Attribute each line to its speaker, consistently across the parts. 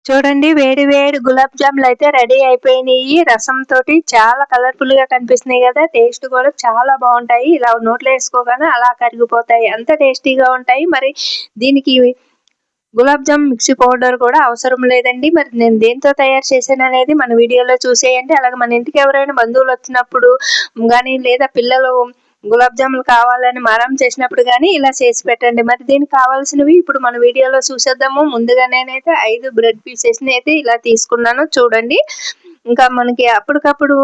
Speaker 1: చూడండి వేడి వేడి గులాబ్ జాములు అయితే రెడీ అయిపోయినాయి. రసంతోటి చాలా కలర్‌ఫుల్‌గా కనిపిస్తున్నాయి గదా! టేస్ట్ కూడా చాలా బావుంటాయి. ఇలా నోట్లో ఏసుకోగానే అలా కరిగిపోతాయి. అంత టేస్టీగా ఉంటాయి. మరి దీనికి గులాబ్ జామ్ మిక్సీ పౌడర్ కూడా అవసరం లేదండి. మరి నేను దేనితో తయారు చేశాననేది మన వీడియోలో చూసేయండి. అలాగే మన ఇంటికి ఎవరైనా బంధువులొచ్చినప్పుడు గానీ, లేదా పిల్లలు గులాబ్ జాములు కావాలని మారం చేసినప్పుడు గానీ, ఇలా చేసి పెట్టండి. మరి దీనికి కావాల్సినవి ఇప్పుడు మన వీడియోలో చూసేద్దాము. ముందుగా నేనైతే 5 బ్రెడ్ పీసెస్‌ని అయితే ఇలా తీసుకున్నాను చూడండి. ఇంకా మనకి అప్పటికప్పుడు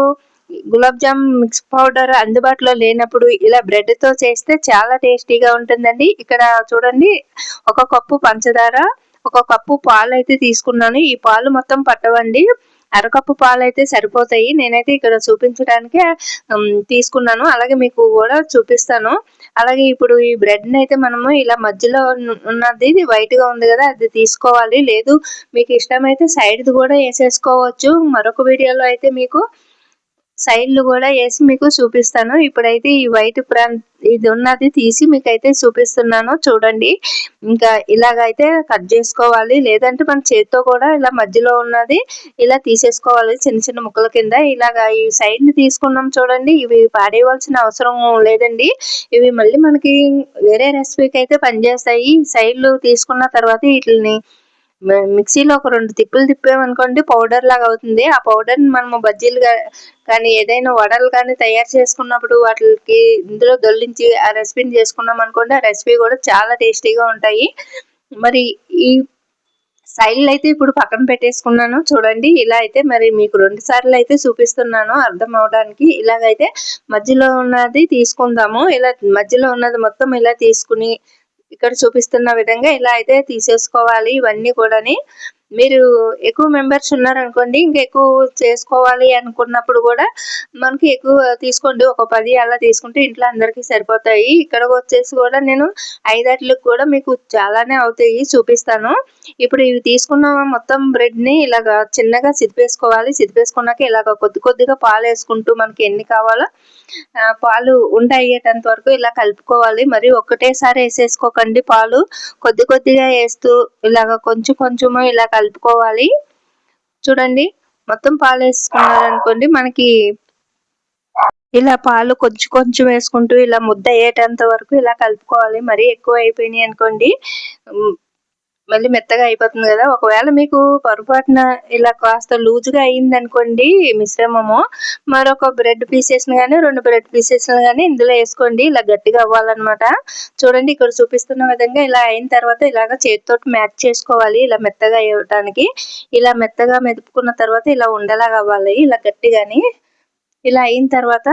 Speaker 1: గులాబ్ జామ్ మిక్స్ పౌడర్ అందుబాటులో లేనప్పుడు ఇలా బ్రెడ్‌తో చేస్తే చాలా టేస్టీగా ఉంటుందండి. ఇక్కడ చూడండి ఒక కప్పు పంచదార, ఒక కప్పు పాలైతే తీసుకున్నాను. ఈ పాలు మొత్తం పట్టవండి. అరకప్పు పాలైతే సరిపోతాయి. నేనైతే ఇక్కడ చూపించడానికే తీసుకున్నాను. అలాగే మీకు గూడా చూపిస్తాను. అలాగే ఇప్పుడు ఈ బ్రెడ్‌నైతే మనము ఇలా మధ్యలో ఉన్నది వైట్‌గా ఉంది గదా! అది తీసుకోవాలి. లేదు మీకు ఇష్టమైతే సైడ్‌ది గూడా ఏసేసుకోవచ్చు. మరొక వీడియోలో అయితే మీకు సైడ్‌లు గూడా ఏసి మీకు చూపిస్తాను. ఇప్పుడైతే ఈ వైట్ ఇది ఉన్నది తీసి మీకైతే చూపిస్తున్నాను చూడండి. ఇంకా ఇలాగైతే కట్ జేసుకోవాలి. లేదంటే మన చేత్తో కూడా ఇలా మధ్యలో ఉన్నది ఇలా తీసేసుకోవాలి చిన్న చిన్న ముక్కల కింద. ఇలాగా ఈ సైడ్‌ని తీసుకున్నాం చూడండి. ఇవి పాడేయవలసిన అవసరం లేదండి. ఇవి మళ్ళీ మనకి వేరే రెసిపీకైతే పనిచేస్తాయి. సైడ్‌లు తీసుకున్న తర్వాత ఈటిల్ని మిక్సీలో ఒక 2 తిప్పులు తిప్పామనుకోండి పౌడర్ లాగా అవుతుంది. ఆ పౌడర్‌ని మనము బజ్జీలుగా కానీ ఏదైనా వడలు కానీ తయారు చేసుకున్నప్పుడు వాటికి ఇందులో దొర్లించి ఆ రెసిపీని చేసుకున్నామనుకోండి, ఆ రెసిపీ కూడా చాలా టేస్టీగా ఉంటాయి. మరి ఈ సైడ్‌లయితే ఇప్పుడు పక్కన పెట్టేసుకున్నాను చూడండి. ఇలా అయితే మరి మీకు 2 సార్లు అయితే చూపిస్తున్నాను అర్థం అవ్వడానికి. ఇలాగైతే మధ్యలో ఉన్నది తీసుకుందాము. ఇలా మధ్యలో ఉన్నది మొత్తం ఇలా తీసుకుని ఇక్కడ చూపిస్తున్న విధంగా ఇలా అయితే తీసేసుకోవాలి ఇవన్నీ కూడాని. మీరు ఎక్కువ మెంబర్స్ ఉన్నారనుకోండి, ఇంకా ఎక్కువ చేసుకోవాలి అనుకున్నప్పుడు గూడా మనకి ఎక్కువ తీసుకోండి. ఒక 10 అలా తీసుకుంటే ఇంట్లో అందరికీ సరిపోతాయి. ఇక్కడికొచ్చేసి గూడా నేను 5 ఆటిలకి కూడా మీకు చాలానే అవుతాయి చూపిస్తాను. ఇప్పుడు ఇవి తీసుకున్న మొత్తం బ్రెడ్‌ని ఇలాగా చిన్నగా చిదిపేసుకోవాలి. చిదిపేసుకున్నాక ఇలాగ కొద్ది కొద్దిగా పాలేసుకుంటూ మనకి ఎన్ని కావాలో పాలు అయ్యేటంత వరకు ఇలా కలుపుకోవాలి. మరి ఒక్కటేసారి ఏసేసుకోకండి పాలు. కొద్ది కొద్దిగా ఏస్తూ ఇలాగ కొంచెం కొంచెము ఇలా కలుపుకోవాలి. చూడండి మొత్తం పాలేసుకున్నారనుకోండి మనకి ఇలా పాలు కొంచెం కొంచెం వేసుకుంటూ ఇలా ముద్ద అయ్యేటంత వరకు ఇలా కలుపుకోవాలి. మరీ ఎక్కువ అయిపోయినాయి అనుకోండి మళ్ళీ మెత్తగా అయిపోతుంది గదా! ఒకవేళ మీకు పొరపాటున ఇలా కాస్త లూజ్‌గా అయిందనుకోండి మిశ్రమము, మరొక బ్రెడ్ పీసెస్‌ని గాని, 2 బ్రెడ్ పీసెస్‌ని గాని ఇందులో ఏసుకోండి. ఇలా గట్టిగా అవ్వాలనమాట. చూడండి ఇక్కడ చూపిస్తున్న విధంగా ఇలా అయిన తర్వాత ఇలాగ చేత్తోటి మ్యాష్ చేసుకోవాలి. ఇలా మెత్తగా అవ్వటానికి. ఇలా మెత్తగా మెదుపుకున్న తర్వాత ఇలా ఉండలాగా అవ్వాలి. ఇలా గట్టిగాని. ఇలా అయిన తర్వాత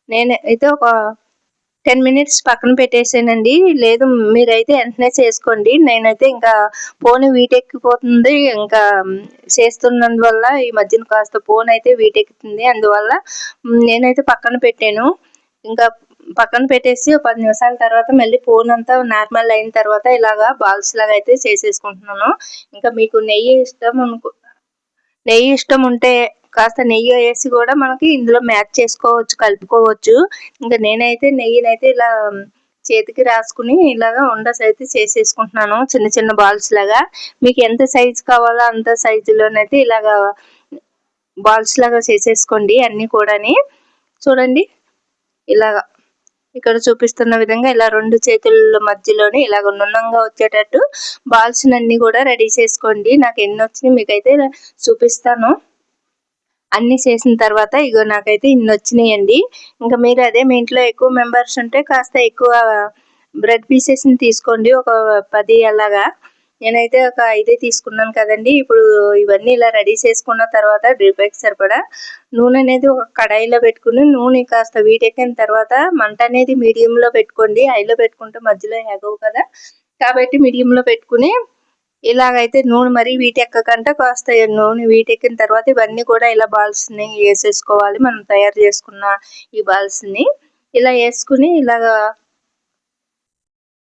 Speaker 1: నేనైతే ఒక 10 మినిట్స్ పక్కన పెట్టేసానండి. లేదు మీరైతే వెంటనే చేసుకోండి. నేనైతే ఇంకా ఫోను వీటెక్కిపోతుంది. ఇంకా చేస్తున్నందువల్ల ఈ మధ్యన కాస్త ఫోనయితే వీటెక్కుతుంది. అందువల్ల నేనైతే పక్కన పెట్టాను. ఇంకా పక్కన పెట్టేసి ఓ 10 నిమిషాల తర్వాత మళ్ళీ ఫోనంతా నార్మల్ అయిన తర్వాత ఇలాగా బాల్స్ లాగా అయితే చేసేసుకుంటున్నాను. ఇంకా మీకు నెయ్యి ఇష్టం ఉంటే కాస్త నెయ్యి ఏసి గూడా మనకి ఇందులో మ్యాచ్ చేసుకోవచ్చు, కలుపుకోవచ్చు. ఇంక నేనైతే నెయ్యినైతే ఇలా చేతికి రాసుకుని ఇలాగా ఉండస్ అయితే చేసేసుకుంటున్నాను. చిన్న చిన్న బాల్స్ లాగా. మీకు ఎంత సైజు కావాలో అంత సైజులోనైతే ఇలాగా బాల్స్ లాగా చేసేసుకోండి అన్నీ కూడాని. చూడండి ఇలాగా. ఇక్కడ చూపిస్తున్న విధంగా ఇలా 2 చేతుల మధ్యలోని ఇలాగ నున్నంగా వచ్చేటట్టు బాల్స్‌నన్నీ గూడా రెడీ చేసుకోండి. నాకు ఎన్నొచ్చినాయి మీకైతే చూపిస్తాను. అన్నీ చేసిన తర్వాత ఇగో నాకైతే ఇన్నొచ్చినాయండి. ఇంక మీరు అదే మీ ఇంట్లో ఎక్కువ మెంబర్స్ ఉంటే కాస్త ఎక్కువ బ్రెడ్ పీసెస్‌ని తీసుకోండి. ఒక 10 అలాగా. నేనైతే ఒక 5 తీసుకున్నాను కదండీ! ఇప్పుడు ఇవన్నీ ఇలా రెడీ చేసుకున్న తర్వాత డీప్ ఫ్రైకి సరిపడా నూనె అనేది ఒక కడాయిలో పెట్టుకొని నూనె కాస్త వీటెక్కిన తర్వాత మంట అనేది మీడియంలో పెట్టుకోండి. హైలో పెట్టుకుంటే మధ్యలో ఎగవు కదా! కాబట్టి మీడియంలో పెట్టుకొని ఇలాగైతే నూనె మరీ వీటెక్కకంట కాస్త నూనె వీటెక్కిన తర్వాత ఇవన్నీ కూడా ఇలా బాల్స్‌ని ఏసేసుకోవాలి. మనం తయారు చేసుకున్న ఈ బాల్స్‌ని. ఇలా ఏసుకుని ఇలాగా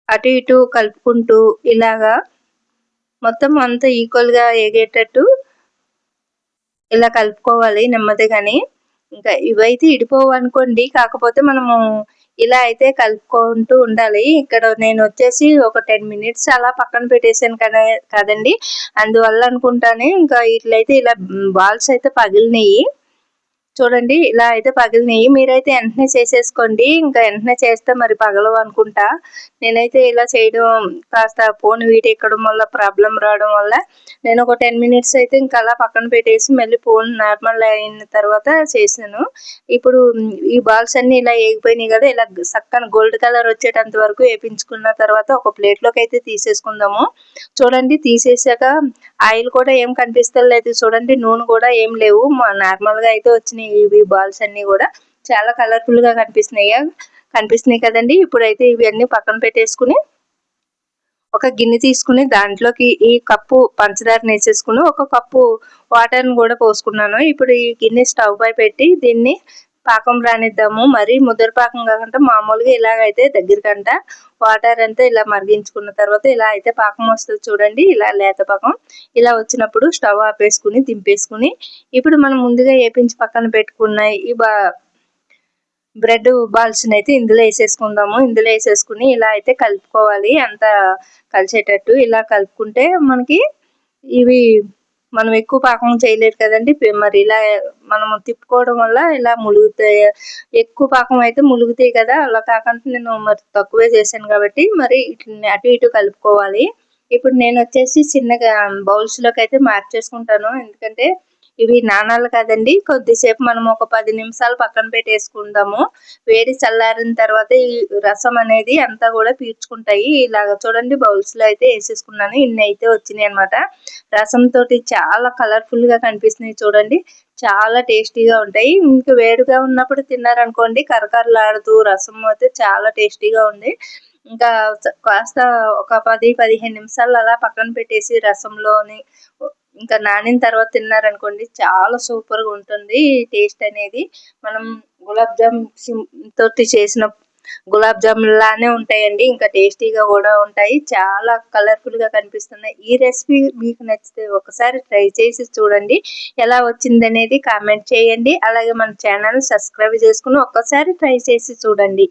Speaker 1: అటు ఇటు కలుపుకుంటూ ఇలాగా మొత్తం అంతా ఈక్వల్‌గా ఏగేటట్టు ఇలా కలుపుకోవాలి నెమ్మదిగాని. ఇంకా ఇవైతే ఇడిపోవనుకోండి. కాకపోతే మనము ఇలా అయితే కలుపుకుంటూ ఉండాలి. ఇక్కడ నేను వచ్చేసి ఒక 10 మినిట్స్ అలా పక్కన పెట్టేసాను కదండి. అందువల్ల అనుకుంటానే ఇంకా ఇట్లయితే ఇలా బాల్స్ అయితే పగిలినాయి. చూడండి ఇలా అయితే పగిలినాయి. మీరైతే వెంటనే చేసేసుకోండి. ఇంకా వెంటనే చేస్తే మరి పగలవు అనుకుంటా. నేనైతే ఇలా చేయడం కాస్త ఫోన్ హీట్ ఎక్కడం వల్ల ప్రాబ్లం రావడం వల్ల నేను ఒక 10 మినిట్స్ అయితే ఇంకా అలా పక్కన పెట్టేసి మళ్ళీ ఫోన్ నార్మల్ అయిన తర్వాత చేశాను. ఇప్పుడు ఈ బాల్స్ అన్నీ ఇలా ఏగిపోయినాయి కదా, ఇలా చక్కని గోల్డ్ కలర్ వచ్చేటంత వరకు వేపించుకున్న తర్వాత ఒక ప్లేట్లోకి అయితే తీసేసుకుందాము. చూడండి తీసేసాక ఆయిల్ కూడా ఏం కనిపిస్తలేదు. చూడండి నూనె కూడా ఏం లేవు. నార్మల్గా అయితే వచ్చినాయి ఇవి బాల్స్ అన్నీ కూడా. చాలా కలర్ఫుల్గా కనిపిస్తున్నాయి కదండి. ఇప్పుడైతే ఇవన్నీ పక్కన పెట్టేసుకుని ఒక గిన్నె తీసుకుని దాంట్లోకి ఈ కప్పు పంచదారని వేసేసుకుని ఒక కప్పు వాటర్ని కూడా పోసుకున్నాను. ఇప్పుడు ఈ గిన్నె స్టవ్ పై పెట్టి దీన్ని పాకం రానిద్దాము. మరి ముద్ర పాకం కాకుండా మామూలుగా ఇలాగైతే దగ్గరకంట వాటర్ అంతా ఇలా మరిగించుకున్న తర్వాత ఇలా అయితే పాకం వస్తుంది చూడండి. ఇలా లేత పాకం ఇలా వచ్చినప్పుడు స్టవ్ ఆపేసుకుని దింపేసుకుని ఇప్పుడు మనం ముందుగా వేపించి పక్కన పెట్టుకున్న ఈ బ్రెడ్ బాల్స్ అయితే ఇందులో వేసేసుకుందాము. ఇందులో వేసేసుకుని ఇలా అయితే కలుపుకోవాలి. అంత కలిసేటట్టు ఇలా కలుపుకుంటే మనకి ఇవి మనం ఎక్కువ పాకం చేయలేదు కదండి. మరి ఇలా మనం తిప్పుకోవడం వల్ల ఇలా ములుగుతాయి. ఎక్కువ పాకం అయితే ములుగుతాయి కదా, అలా కాకుండా నేను మరి తక్కువే చేశాను కాబట్టి మరి ఇట్లా అటు ఇటు కలుపుకోవాలి. ఇప్పుడు నేను వచ్చేసి చిన్నగా బౌల్స్లోకి అయితే మార్చేసుకుంటాను. ఎందుకంటే ఇవి నాణాలు కదండి. కొద్దిసేపు మనం ఒక 10 నిమిషాలు పక్కన పెట్టేసుకుందాము. వేడి చల్లారిన తర్వాత ఈ రసం అనేది అంతా కూడా పీల్చుకుంటాయి. ఇలాగ చూడండి బౌల్స్లో అయితే వేసేసుకున్నాను. ఇన్ని అయితే వచ్చినాయి అనమాట. రసం తోటి చాలా కలర్ఫుల్గా కనిపిస్తున్నాయి చూడండి. చాలా టేస్టీగా ఉంటాయి. ఇంకా వేడిగా ఉన్నప్పుడు తిన్నారనుకోండి కరకరలాడుతూ రసం అయితే చాలా టేస్టీగా ఉంది. ఇంకా కాస్త ఒక 10-15 నిమిషాలు అలా పక్కన పెట్టేసి రసంలోని ఇంకా నానిన తర్వాత తిన్నారనుకోండి చాలా సూపర్గా ఉంటుంది టేస్ట్ అనేది. మనం గులాబ్ జామ్ తోటి చేసిన గులాబ్ జామున్ లానే ఉంటాయండి. ఇంకా టేస్టీగా కూడా ఉంటాయి. చాలా కలర్ఫుల్గా కనిపిస్తున్నాయి. ఈ రెసిపీ మీకు నచ్చితే ఒకసారి ట్రై చేసి చూడండి. ఎలా వచ్చిందనేది కామెంట్ చేయండి. అలాగే మన ఛానల్ సబ్స్క్రైబ్ చేసుకుని ఒక్కసారి ట్రై చేసి చూడండి.